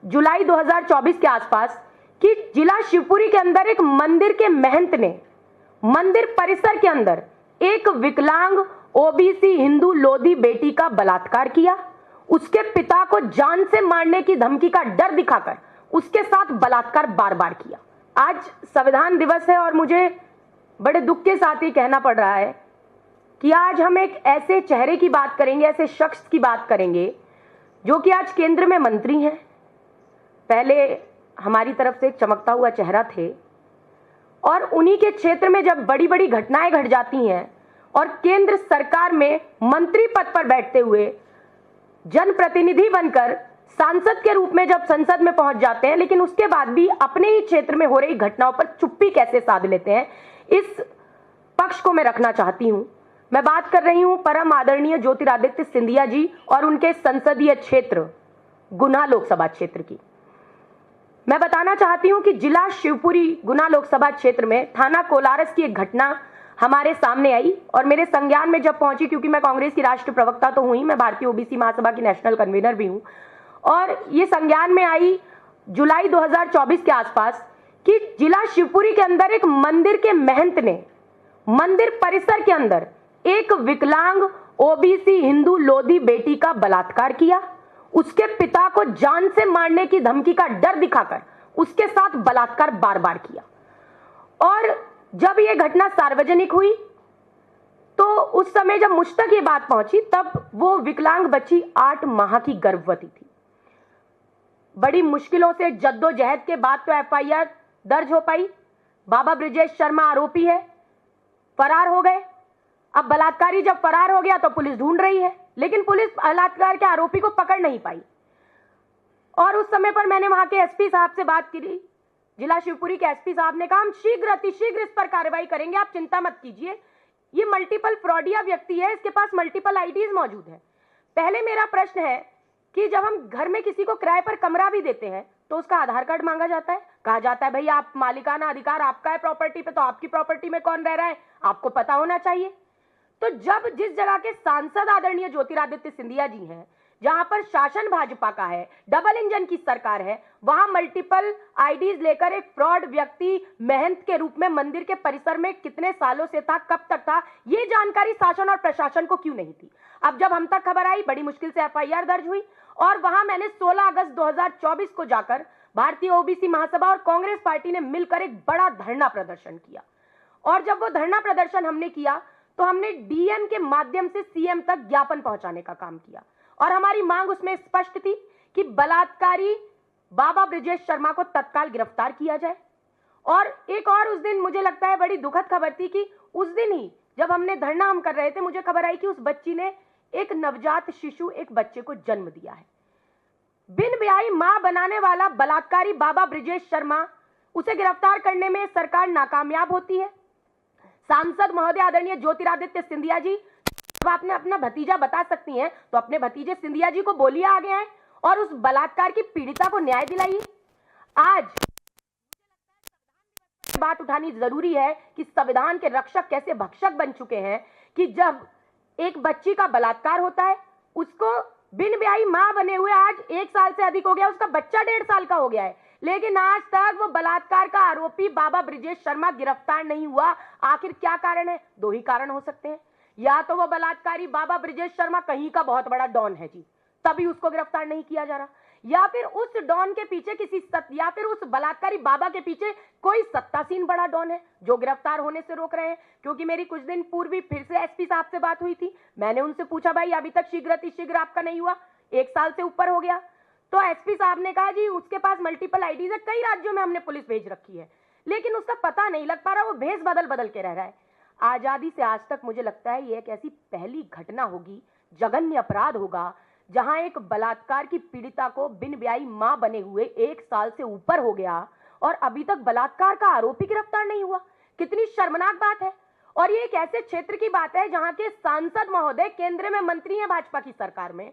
जुलाई 2024 के आसपास कि जिला शिवपुरी के अंदर एक मंदिर के महंत ने मंदिर परिसर के अंदर एक विकलांग ओबीसी हिंदू लोधी बेटी का बलात्कार किया। उसके पिता को जान से मारने की धमकी का डर दिखाकर उसके साथ बलात्कार बार बार किया। आज संविधान दिवस है और मुझे बड़े दुख के साथ ही कहना पड़ रहा है कि आज हम एक ऐसे चेहरे की बात करेंगे, ऐसे शख्स की बात करेंगे जो कि आज केंद्र में मंत्री हैं। पहले हमारी तरफ से एक चमकता हुआ चेहरा थे और उन्हीं के क्षेत्र में जब बड़ी बड़ी घटनाएं घट जाती हैं और केंद्र सरकार में मंत्री पद पर बैठते हुए जनप्रतिनिधि बनकर सांसद के रूप में जब संसद में पहुंच जाते हैं, लेकिन उसके बाद भी अपने ही क्षेत्र में हो रही घटनाओं पर चुप्पी कैसे साध लेते हैं, इस पक्ष को मैं रखना चाहती हूं। मैं बात कर रही हूं परम आदरणीय ज्योतिरादित्य सिंधिया जी और उनके संसदीय क्षेत्र गुना लोकसभा क्षेत्र की। मैं बताना चाहती हूं कि जिला शिवपुरी गुना लोकसभा क्षेत्र में थाना कोलारस की एक घटना हमारे सामने आई और मेरे संज्ञान में जब पहुंची, क्योंकि मैं कांग्रेस की राष्ट्रीय प्रवक्ता तो हुई, मैं भारतीय ओबीसी महासभा की नेशनल कन्वीनर भी हूं, और ये संज्ञान में आई जुलाई 2024 के आसपास कि जिला शिवपुरी के अंदर एक मंदिर के महंत ने मंदिर परिसर के अंदर एक विकलांग ओबीसी हिंदू लोधी बेटी का बलात्कार किया। उसके पिता को जान से मारने की धमकी का डर दिखाकर उसके साथ बलात्कार बार बार किया। और जब यह घटना सार्वजनिक हुई तो उस समय जब मुझ तक ये बात पहुंची तब वो विकलांग बच्ची 8 माह की गर्भवती थी। बड़ी मुश्किलों से जद्दोजहद के बाद तो एफआईआर दर्ज हो पाई। बाबा ब्रिजेश शर्मा आरोपी है, फरार हो गए। अब बलात्कारी जब फरार हो गया तो पुलिस ढूंढ रही है, लेकिन पुलिस बलात्कार के आरोपी को पकड़ नहीं पाई। और उस समय पर मैंने वहां के एसपी साहब से बात की। जिला शिवपुरी के एसपी साहब ने कहा हम शीघ्र अतिशीघ्र इस पर कार्रवाई करेंगे, आप चिंता मत कीजिए। ये मल्टीपल फ्रॉडिया व्यक्ति है, इसके पास मल्टीपल आईडीज मौजूद है। पहले मेरा प्रश्न है कि जब हम घर में किसी को किराए पर कमरा भी देते हैं तो उसका आधार कार्ड मांगा जाता है, कहा जाता है भाई आप मालिकाना अधिकार आपका है प्रॉपर्टी पे, तो आपकी प्रॉपर्टी में कौन रह रहा है आपको पता होना चाहिए। तो जब जिस जगह के सांसद आदरणीय ज्योतिरादित्य सिंधिया जी हैं, जहां पर शासन भाजपा का है, डबल इंजन की सरकार है, वहां मल्टीपल आईडीज लेकर एक फ्रॉड व्यक्ति महंत के रूप में मंदिर के परिसर में कितने सालों से था, कब तक था, ये जानकारी शासन और प्रशासन को क्यों नहीं थी। अब जब हम तक खबर आई, बड़ी मुश्किल से एफआईआर दर्ज हुई और वहां मैंने 16 अगस्त 2024 को जाकर भारतीय ओबीसी महासभा और कांग्रेस पार्टी ने मिलकर एक बड़ा धरना प्रदर्शन किया। और जब वो धरना प्रदर्शन हमने किया तो हमने डीएम के माध्यम से सीएम तक ज्ञापन पहुंचाने का काम किया और हमारी मांग उसमें स्पष्ट थी कि बलात्कारी बाबा ब्रिजेश शर्मा को तत्काल गिरफ्तार किया जाए। और एक और उस दिन मुझे लगता है बड़ी दुखद खबर थी कि उस दिन ही जब हमने धरना हम कर रहे थे, मुझे खबर आई कि उस बच्ची ने एक नवजात शिशु, एक बच्चे को जन्म दिया है। बिन ब्याही मां बनाने वाला बलात्कारी बाबा ब्रिजेश शर्मा, उसे गिरफ्तार करने में सरकार नाकामयाब होती है। सांसद महोदय आदरणीय ज्योतिरादित्य सिंधिया जी, जब आपने अपना भतीजा बता सकती हैं तो अपने भतीजे सिंधिया जी को बोलिए आगे आए और उस बलात्कार की पीड़िता को न्याय दिलाइए। आज बात उठानी जरूरी है कि संविधान के रक्षक कैसे भक्षक बन चुके हैं कि जब एक बच्ची का बलात्कार होता है, उसको बिन ब्याही मां बने हुए आज 1 साल से अधिक हो गया, उसका बच्चा 1.5 साल का हो गया है, लेकिन आज तक वो बलात्कार का आरोपी बाबा ब्रिजेश शर्मा गिरफ्तार नहीं हुआ। आखिर क्या कारण है? 2 ही कारण हो सकते हैं। या तो वो बलात्कारी बाबा ब्रिजेश शर्मा कहीं का बहुत बड़ा डॉन है जी, तभी उसको गिरफ्तार नहीं किया जा रहा, या फिर उस डॉन के पीछे या फिर उस बलात्कारी बाबा के पीछे कोई सत्तासीन बड़ा डॉन है जो गिरफ्तार होने से रोक रहे हैं। क्योंकि मेरी कुछ दिन पूर्व ही फिर से एसपी साहब से बात हुई थी, मैंने उनसे पूछा भाई अभी तक शीघ्र अतिशीघ्र आपका नहीं हुआ, 1 साल से ऊपर हो गया। तो एसपी साहब ने कहा जी उसके पास मल्टीपल आईडीज है, कई राज्यों में हमने पुलिस भेज रखी है, लेकिन उसका पता नहीं लग पा रहा, वो भेस बदल बदल के रह रहा है। आजादी से आज तक मुझे लगता है ये एक ऐसी पहली घटना होगी, जघन्य अपराध होगा, जहां एक बलात्कार की पीड़िता को बिन ब्याही मां बने हुए 1 साल से ऊपर हो गया और अभी तक बलात्कार का आरोपी गिरफ्तार नहीं हुआ। कितनी शर्मनाक बात है। और ये एक ऐसे क्षेत्र की बात है जहां के सांसद महोदय केंद्र में मंत्री हैं भाजपा की सरकार में।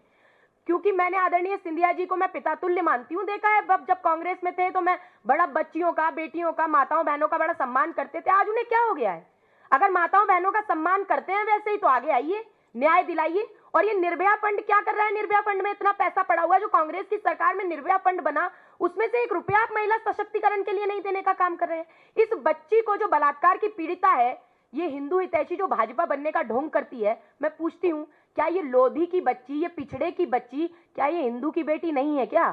क्योंकि मैंने आदरणीय सिंधिया जी को मैं पिता तुल्य मानती हूं, देखा है जब कांग्रेस में थे तो मैं बड़ा बच्चियों का, बेटियों का, माताओं बहनों का बड़ा सम्मान करते थे। आज उन्हें क्या हो गया है? अगर माताओं बहनों का सम्मान करते हैं वैसे ही तो आगे आइए, न्याय दिलाइए और ये निर्भया फंड क्या कर रहा है? निर्भया फंड में इतना पैसा पड़ा हुआ है, जो कांग्रेस की सरकार में निर्भया फंड बना, उसमें से 1 रुपया आप महिला सशक्तिकरण के लिए नहीं देने का काम कर रहे हैं। इस बच्ची को, जो बलात्कार की पीड़िता है, ये हिंदू हितैषी जो भाजपा बनने का ढोंग करती है, मैं पूछती हूं, क्या ये लोधी की बच्ची, ये पिछड़े की बच्ची, क्या ये हिंदू की बेटी नहीं है क्या?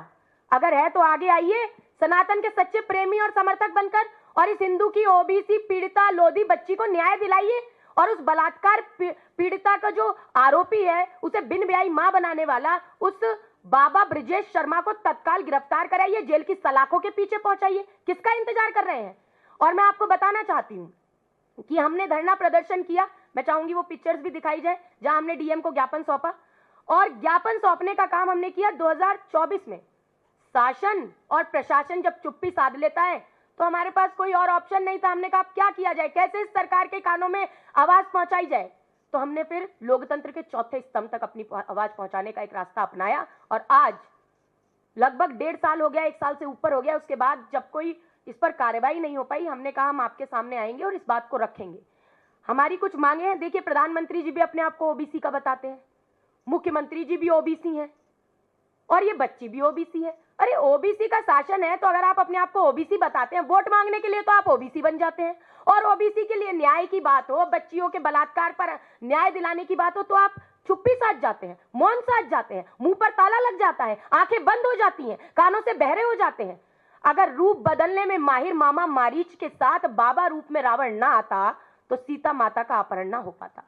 अगर है तो आगे आइए सनातन के सच्चे प्रेमी और समर्थक बनकर, और इस हिंदू की ओबीसी पीड़िता लोधी बच्ची को न्याय दिलाइए, और उस बलात्कार पीड़िता का जो आरोपी है, उसे बिन ब्याही मां बनाने वाला उस बाबा ब्रजेश शर्मा को तत्काल गिरफ्तार कराइए, जेल की सलाखों के पीछे पहुंचाइए। किसका इंतजार कर रहे हैं? और मैं आपको बताना चाहती हूं कि हमने धरना प्रदर्शन किया, मैं चाहूंगी वो पिक्चर्स भी दिखाई जाए, जहां हमने डीएम को ज्ञापन सौंपा, और ज्ञापन सौंपने का काम हमने किया 2024 में। शासन और प्रशासन जब चुप्पी साध लेता है तो हमारे पास कोई और ऑप्शन नहीं था। हमने कहा क्या किया जाए, कैसे इस सरकार के कानों में आवाज पहुंचाई जाए? तो हमने फिर लोकतंत्र के चौथे स्तंभ तक अपनी आवाज पहुंचाने का एक रास्ता अपनाया, और आज लगभग 1.5 साल हो गया, 1 साल से ऊपर हो गया। उसके बाद जब कोई इस पर कार्रवाई नहीं हो पाई, हमने कहा हम आपके सामने आएंगे और इस बात को रखेंगे। हमारी कुछ मांगे हैं। देखिए, प्रधानमंत्री जी भी अपने आप को ओबीसी का बताते हैं, मुख्यमंत्री जी भी ओबीसी हैं, और ये बच्ची भी ओबीसी है। अरे ओबीसी का शासन है, तो अगर आप अपने आप को ओबीसी बताते हैं, वोट मांगने के लिए तो आप ओबीसी बन जाते हैं, और ओबीसी के लिए न्याय की बात हो, बच्चियों के बलात्कार पर न्याय दिलाने की बात हो, तो आप चुप्पी साध जाते हैं, मौन साध जाते हैं, मुंह पर ताला लग जाता है, आंखें बंद हो जाती हैं, कानों से बहरे हो जाते हैं। अगर रूप बदलने में माहिर मामा मारीच के साथ बाबा रूप में रावण ना आता, तो सीता माता का अपहरण ना हो पाता।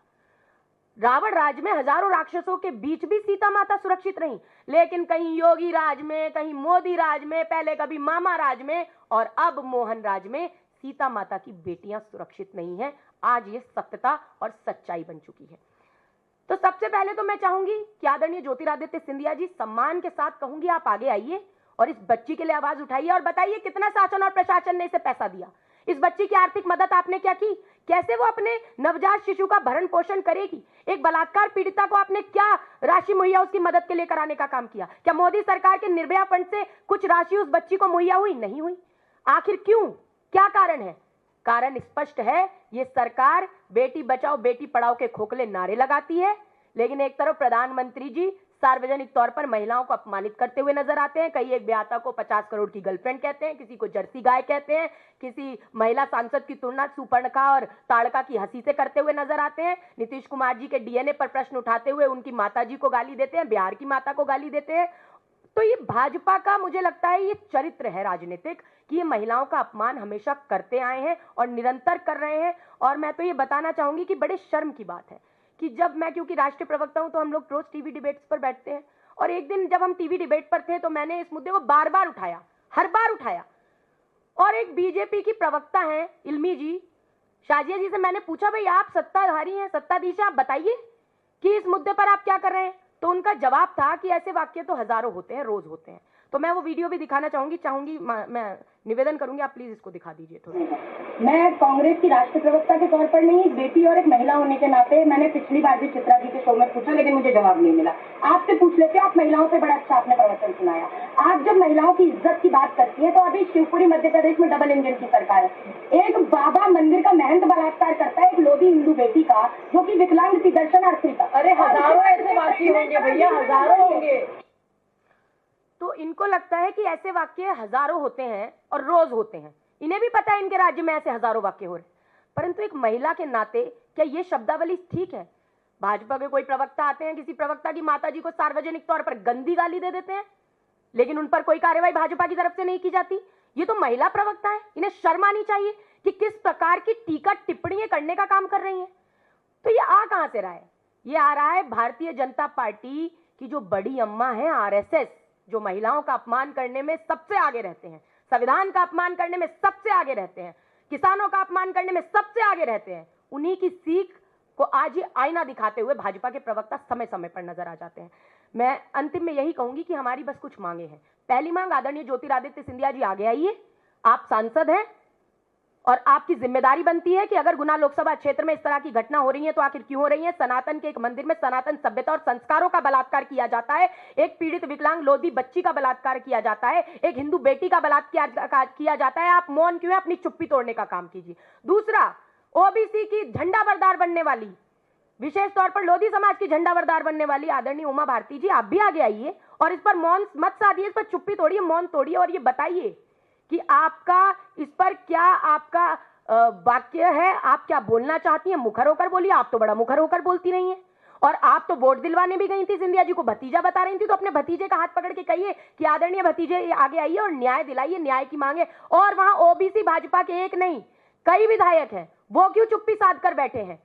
रावण राज में हजारों राक्षसों के बीच भी सीता माता सुरक्षित रही, लेकिन कहीं योगी राज में, कहीं मोदी राज में, पहले कभी मामा राज में, और अब मोहन राज में सीता माता की बेटियां सुरक्षित नहीं हैं। आज ये सत्यता और सच्चाई बन चुकी है। तो सबसे पहले तो मैं चाहूंगी कि आदरणीय ज्योतिरादित्य सिंधिया जी, सम्मान के साथ कहूंगी, आप आगे आइए और इस बच्ची के लिए आवाज उठाइए और बताइए कितना शासन और प्रशासन ने इसे पैसा दिया, इस बच्ची की आर्थिक मदद आपने क्या की, कैसे वो अपने नवजात शिशु का भरण पोषण करेगी, एक बलात्कार पीड़िता को आपने क्या राशि मुहैया उसकी मदद के लिए कराने का काम किया? क्या मोदी सरकार के निर्भया फंड से कुछ राशि उस बच्ची को मुहैया हुई? नहीं हुई। आखिर क्यों? क्या कारण है? कारण स्पष्ट है, ये सरकार बेटी बचाओ बेटी पढ़ाओ के खोखले नारे लगाती है, लेकिन एक तरफ प्रधानमंत्री जी सार्वजनिक तौर पर महिलाओं को अपमानित करते हुए नजर आते हैं। कई एक ब्याता को 50 करोड़ की गर्लफ्रेंड कहते हैं, किसी को जर्सी गाय कहते हैं, किसी महिला सांसद की तुलना सुपर्णखा और ताड़का की हंसी से करते हुए नजर आते हैं। नीतीश कुमार जी के डीएनए पर प्रश्न उठाते हुए उनकी माता जी को गाली देते हैं, बिहार की माता को गाली देते हैं। तो ये भाजपा का, मुझे लगता है ये चरित्र है राजनीतिक, कि ये महिलाओं का अपमान हमेशा करते आए हैं और निरंतर कर रहे हैं। और मैं तो ये बताना चाहूंगी कि बड़े शर्म की बात है कि जब मैं, क्योंकि राष्ट्रीय प्रवक्ता हूं, तो हम लोग रोज टीवी डिबेट्स पर बैठते हैं, और एक दिन जब हम टीवी डिबेट पर थे तो मैंने इस मुद्दे को बार बार उठाया, हर बार उठाया, और एक बीजेपी की प्रवक्ता हैं इल्मी जी, शाजिया जी से मैंने पूछा, भाई आप सत्ताधारी हैं, सत्ताधीश, आप बताइए कि इस मुद्दे पर आप क्या कर रहे हैं? तो उनका जवाब था कि ऐसे वाक्य तो हजारों होते हैं, रोज होते हैं। तो मैं वो वीडियो भी दिखाना चाहूंगी, मैं निवेदन करूंगी, आप प्लीज इसको दिखा दीजिए थोड़ा। मैं कांग्रेस की राष्ट्रीय प्रवक्ता के तौर पर नहीं, एक बेटी और एक महिला होने के नाते, मैंने पिछली बार भी चित्रा जी के शो में पूछा, लेकिन मुझे जवाब नहीं मिला। आपसे पूछ लेते, आप महिलाओं से बड़ा अच्छा आपने प्रवचन सुनाया। आप जब महिलाओं की इज्जत की बात करती है, तो अभी शिवपुरी मध्य प्रदेश में डबल इंजन की सरकार है। एक बाबा मंदिर का महंत बलात्कार करता है एक लोधी हिंदू बेटी का, जो की विकलांग थी, दर्शनार्थी का। अरे हजारों ऐसे वाक्य होंगे भैया, हजारों होंगे। तो इनको लगता है कि ऐसे वाक्य हजारों होते हैं और रोज होते हैं, इन्हें भी पता है इनके राज्य में ऐसे हजारों वाक्य हो रहे हैं। परंतु एक महिला के नाते क्या ये शब्दावली ठीक है? भाजपा के कोई प्रवक्ता आते हैं, किसी प्रवक्ता की माताजी को सार्वजनिक तौर पर गंदी गाली दे देते हैं, लेकिन उन पर कोई कार्रवाई भाजपा की तरफ से नहीं की जाती। ये तो महिला प्रवक्ता है, इन्हें शर्म आनी चाहिए कि किस प्रकार की टीका टिप्पणियां करने का काम कर रही हैं। तो ये आ कहां से रहा है? ये आ रहा है भारतीय जनता पार्टी की जो बड़ी अम्मा है आरएसएस, जो महिलाओं का अपमान करने में सबसे आगे रहते हैं, संविधान का अपमान करने में सबसे आगे रहते हैं, किसानों का अपमान करने में सबसे आगे रहते हैं। उन्हीं की सीख को आज ये आईना दिखाते हुए भाजपा के प्रवक्ता समय समय पर नजर आ जाते हैं। मैं अंतिम में यही कहूंगी कि हमारी बस कुछ मांगे हैं। पहली मांग, आदरणीय ज्योतिरादित्य सिंधिया जी आगे आइए, आप सांसद हैं और आपकी जिम्मेदारी बनती है कि अगर गुना लोकसभा क्षेत्र में इस तरह की घटना हो रही है तो आखिर क्यों हो रही है? सनातन के एक मंदिर में सनातन सभ्यता और संस्कारों का बलात्कार किया जाता है, एक पीड़ित विकलांग लोधी बच्ची का बलात्कार किया जाता है, एक हिंदू बेटी का बलात्कार किया जाता है, आप मौन क्यों है? अपनी चुप्पी तोड़ने का काम कीजिए। दूसरा, ओबीसी की झंडा बरदार बनने वाली विशेष तौर पर लोधी समाज की झंडावरदार बनने वाली आदरणीय उमा भारती जी, आप भी आगे आइए और इस पर मौन मत साधिए, इस पर चुप्पी तोड़िए, मौन तोड़िए और ये बताइए कि आपका इस पर क्या आपका वाक्य है, आप क्या बोलना चाहती हैं। मुखर होकर बोलिए, आप तो बड़ा मुखर होकर बोलती रही हैं। और आप तो वोट दिलवाने भी गई थी, सिंधिया जी को भतीजा बता रही थी, तो अपने भतीजे का हाथ पकड़ के कहिए कि आदरणीय भतीजे आगे आइए और न्याय दिलाइए, न्याय की मांगे। और वहां ओबीसी भाजपा के एक नहीं कई विधायक हैं, वो क्यों चुप्पी साध कर बैठे हैं,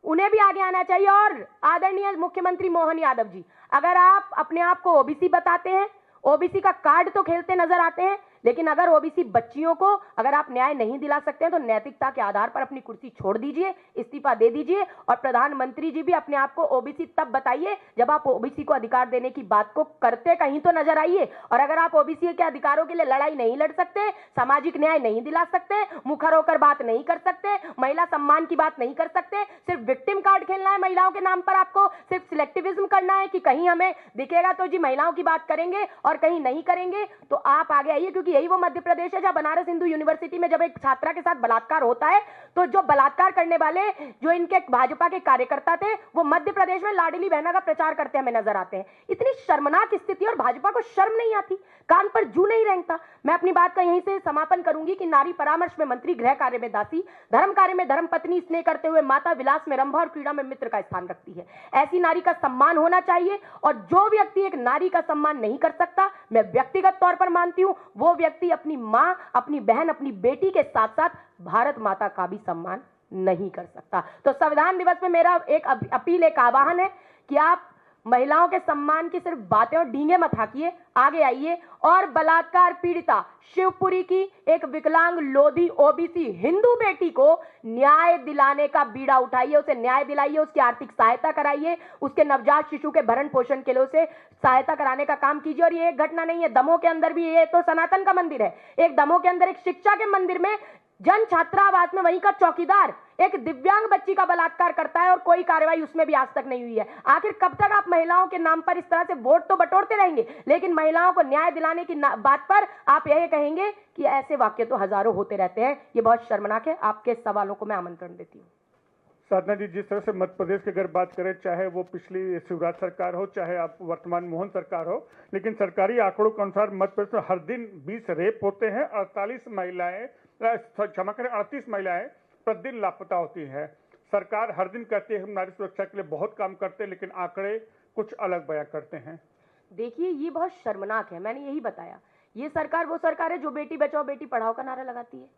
उन्हें भी आगे आना चाहिए। और आदरणीय मुख्यमंत्री मोहन यादव जी, अगर आप अपने आप को ओबीसी बताते हैं, ओबीसी का कार्ड तो खेलते नजर आते हैं, लेकिन अगर ओबीसी बच्चियों को अगर आप न्याय नहीं दिला सकते हैं तो नैतिकता के आधार पर अपनी कुर्सी छोड़ दीजिए, इस्तीफा दे दीजिए। और प्रधानमंत्री जी भी अपने आप को ओबीसी तब बताइए जब आप ओबीसी को अधिकार देने की बात को करते कहीं तो नजर आइए। और अगर आप ओबीसी के अधिकारों के लिए लड़ाई नहीं लड़ सकते, सामाजिक न्याय नहीं दिला सकते, मुखर होकर बात नहीं कर सकते, महिला सम्मान की बात नहीं कर सकते, सिर्फ विक्टिम कार्ड खेलना है महिलाओं के नाम पर, आपको सिर्फ सिलेक्टिविज्म करना है कि कहीं हमें दिखेगा तो जी महिलाओं की बात करेंगे और कहीं नहीं करेंगे, तो आप आगे आइए। क्योंकि यही वो मध्य प्रदेश है जहां बनारस हिंदू यूनिवर्सिटी में जब एक छात्रा के साथ बलात्कार होता है तो जो बलात्कार करने वाले जो इनके भाजपा के कार्यकर्ता थे वो मध्य प्रदेश में लाडली बहना का प्रचार करते हमें नजर आते हैं। इतनी शर्मनाक स्थिति, और भाजपा को शर्म नहीं आती, कान पर जू नहीं रेंगता। मैं अपनी बात का यहीं से समापन करूंगी कि नारी परामर्श में मंत्री, गृह कार्य में दासी, धर्म कार्य में धर्म पत्नी, स्नेह करते हुए माता, विलास में रंभा और क्रीड़ा में मित्र का स्थान रखती है। ऐसी नारी का सम्मान होना चाहिए। और जो व्यक्ति एक नारी का सम्मान नहीं कर सकता, मैं व्यक्तिगत तौर पर मानती हूं, वो व्यक्ति अपनी मां, अपनी बहन, अपनी बेटी के साथ साथ भारत माता का भी सम्मान नहीं कर सकता। तो संविधान दिवस में मेरा एक अपील, एक आह्वान है कि आप महिलाओं के सम्मान की सिर्फ बातें और डींगे मत हाकिए, आगे आइए और बलात्कार पीड़िता शिवपुरी की एक विकलांग लोधी ओबीसी हिंदू बेटी को न्याय दिलाने का बीड़ा उठाइए, उसे न्याय दिलाइए, उसकी आर्थिक सहायता कराइए, उसके नवजात शिशु के भरण पोषण के लिए उसे सहायता कराने का काम कीजिए। और ये एक घटना नहीं है, दमोह के अंदर भी, ये तो सनातन का मंदिर है, एक दमोह के अंदर एक शिक्षा के मंदिर में जन छात्रावास में वहीं का चौकीदार एक दिव्यांग बच्ची का बलात्कार करता है और कोई कार्रवाई उसमें भी आज तक नहीं हुई है। आखिर कब तक आप महिलाओं के नाम पर इस तरह से वोट तो बटोरते रहेंगे, लेकिन महिलाओं को न्याय दिलाने की बात पर आप यही कहेंगे कि ऐसे वाक्य तो हजारों होते रहते हैं। ये बहुत शर्मनाक है। आपके सवालों को मैं आमंत्रण देती हूँ। साधना जी, जिस तरह से मध्य प्रदेश की अगर बात करें, चाहे वो पिछली शिवराज सरकार हो, चाहे आप वर्तमान मोहन सरकार हो, लेकिन सरकारी आंकड़ों के अनुसार मध्य प्रदेश में हर दिन 20 रेप होते हैं, 38 महिलाएं प्रतिदिन लापता होती हैं। सरकार हर दिन कहती है हम नारी सुरक्षा के लिए बहुत काम करते हैं, लेकिन आंकड़े कुछ अलग बयां करते हैं। देखिए, ये बहुत शर्मनाक है। मैंने यही बताया, ये सरकार वो सरकार है जो बेटी बचाओ बेटी पढ़ाओ का नारा लगाती है।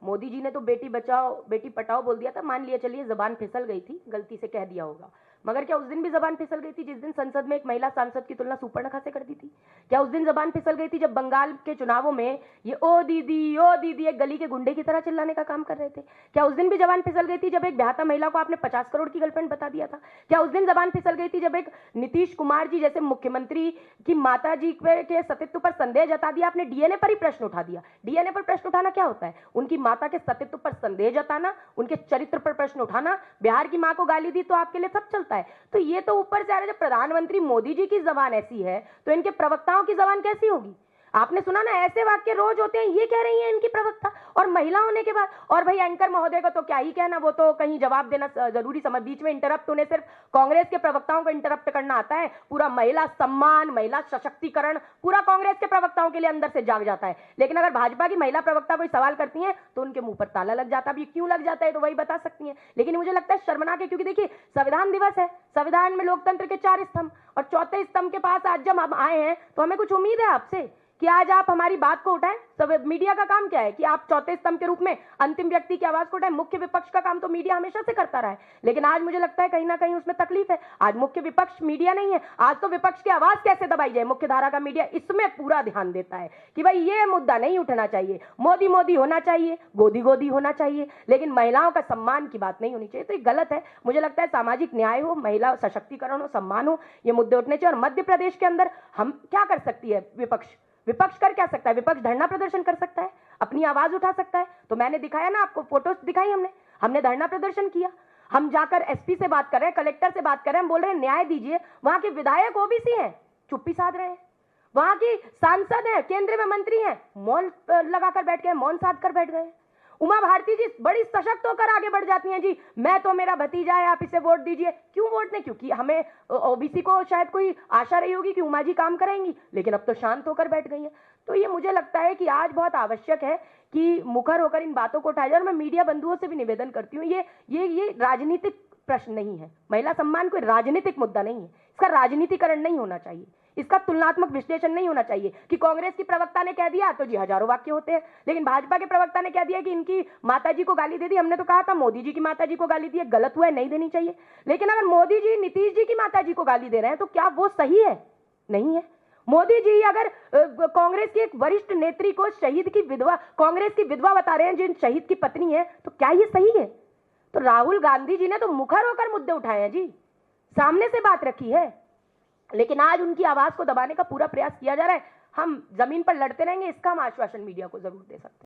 मोदी जी ने तो बेटी बचाओ बेटी पढ़ाओ बोल दिया था, मान लिया चलिए जबान फिसल गई थी, गलती से कह दिया होगा, मगर क्या उस दिन भी जबान फिसल गई थी जिस दिन संसद में एक महिला सांसद की तुलना सुपर्णखा से कर दी थी? क्या उस दिन जबान फिसल गई थी जब बंगाल के चुनावों में ये ओ दीदी एक गली के गुंडे की तरह चिल्लाने का काम कर रहे थे? क्या उस दिन भी जबान फिसल गई थी जब एक ब्याहता महिला को आपने 50 करोड़ की गर्लफ्रेंड बता दिया था? क्या उस दिन जबान फिसल गई थी जब एक नीतीश कुमार जी जैसे मुख्यमंत्री की माता जी के सतीत्व पर संदेह जता दिया, आपने डीएनए पर ही प्रश्न उठा दिया? डीएनए पर प्रश्न उठाना क्या होता है? उनकी माता के सतीत्व पर संदेह जताना, उनके चरित्र पर प्रश्न उठाना। बिहार की मां को गाली दी तो आपके लिए सब चलता है। तो ये तो ऊपर से आ रहा है, जब प्रधानमंत्री मोदी जी की जबान ऐसी है तो इनके प्रवक्ताओं की जबान कैसी होगी? आपने सुना ना, ऐसे वाक्य रोज होते हैं, ये कह रही हैं इनकी प्रवक्ता, और महिला होने के बाद। और भाई एंकर महोदय को तो क्या ही कहना, वो तो कहीं जवाब देना जरूरी समझ, बीच में इंटरप्ट, उन्हें सिर्फ कांग्रेस के प्रवक्ताओं को इंटरप्ट करना आता है। पूरा महिला सम्मान, महिला सशक्तिकरण पूरा कांग्रेस के प्रवक्ताओं के लिए अंदर से जाग जाता है, लेकिन अगर भाजपा की महिला प्रवक्ता कोई सवाल करती हैं तो उनके मुंह पर ताला लग जाता है। अब क्यों लग जाता है तो वही बता सकती हैं, लेकिन मुझे लगता है शर्मनाक है, क्योंकि देखिए संविधान दिवस है, संविधान में लोकतंत्र के 4 स्तंभ, और चौथे स्तंभ के पास आज जब हम आए हैं तो हमें कुछ उम्मीद है आपसे कि आज आप हमारी बात को उठाएं। सब मीडिया का काम क्या है कि आप चौथे स्तंभ के रूप में अंतिम व्यक्ति की आवाज को उठाएं। मुख्य विपक्ष का काम तो मीडिया हमेशा से करता रहा है, लेकिन आज मुझे लगता है कहीं ना कहीं उसमें तकलीफ है। आज मुख्य विपक्ष मीडिया नहीं है, आज तो विपक्ष की आवाज कैसे दबाई जाए, मुख्य धारा का मीडिया इसमें पूरा ध्यान देता है कि भाई ये मुद्दा नहीं उठना चाहिए, मोदी मोदी होना चाहिए, गोदी गोदी होना चाहिए, लेकिन महिलाओं का सम्मान की बात नहीं होनी चाहिए। तो ये गलत है। मुझे लगता है सामाजिक न्याय हो, महिला सशक्तिकरण हो, सम्मान हो, ये मुद्दे उठने चाहिए। और मध्य प्रदेश के अंदर हम क्या कर सकती है विपक्ष कर क्या सकता है? विपक्ष धरना प्रदर्शन कर सकता है, अपनी आवाज उठा सकता है। तो मैंने दिखाया ना आपको, फोटोज दिखाई हमने धरना प्रदर्शन किया, हम जाकर एसपी से बात कर रहे हैं, कलेक्टर से बात कर रहे हैं, हम बोल रहे हैं न्याय दीजिए। वहां के विधायक ओबीसी हैं, चुप्पी साध रहे हैं। वहां की सांसद है, केंद्र में मंत्री हैं, मौन लगाकर बैठ गए, मौन साध कर बैठ गए। उमा भारती जी बड़ी सशक्त होकर आगे बढ़ जाती हैं जी, मैं तो मेरा भतीजा है, आप इसे वोट दीजिए। क्यों वोट दें? क्योंकि हमें ओबीसी को शायद कोई आशा रही होगी कि उमा जी काम करेंगी, लेकिन अब तो शांत होकर बैठ गई हैं। तो ये मुझे लगता है कि आज बहुत आवश्यक है कि मुखर होकर इन बातों को उठाया जाए। और मैं मीडिया बंधुओं से भी निवेदन करती हूँ, ये राजनीतिक प्रश्न नहीं है। महिला सम्मान कोई राजनीतिक मुद्दा नहीं है, इसका राजनीतिकरण नहीं होना चाहिए, इसका तुलनात्मक विश्लेषण नहीं होना चाहिए कि कांग्रेस की प्रवक्ता ने कह दिया तो जी हजारों वाक्य होते हैं, लेकिन भाजपा के प्रवक्ता ने कह दिया कि इनकी माताजी को गाली दे दी। हमने तो कहा था मोदी जी की माताजी को गाली दी है, गलत हुआ है, नहीं देनी चाहिए। लेकिन अगर मोदी जी नीतीश जी की माताजी को गाली दे रहे हैं तो क्या वो सही है? नहीं है। मोदी जी अगर कांग्रेस की एक वरिष्ठ नेत्री को शहीद की विधवा, कांग्रेस की विधवा बता रहे हैं जिन शहीद की पत्नी है, तो क्या ये सही है? तो राहुल गांधी जी ने तो मुखर होकर मुद्दे उठाए हैं जी, सामने से बात रखी है, लेकिन आज उनकी आवाज को दबाने का पूरा प्रयास किया जा रहा है। हम जमीन पर लड़ते रहेंगे, इसका हम आश्वासन मीडिया को जरूर दे सकते हैं।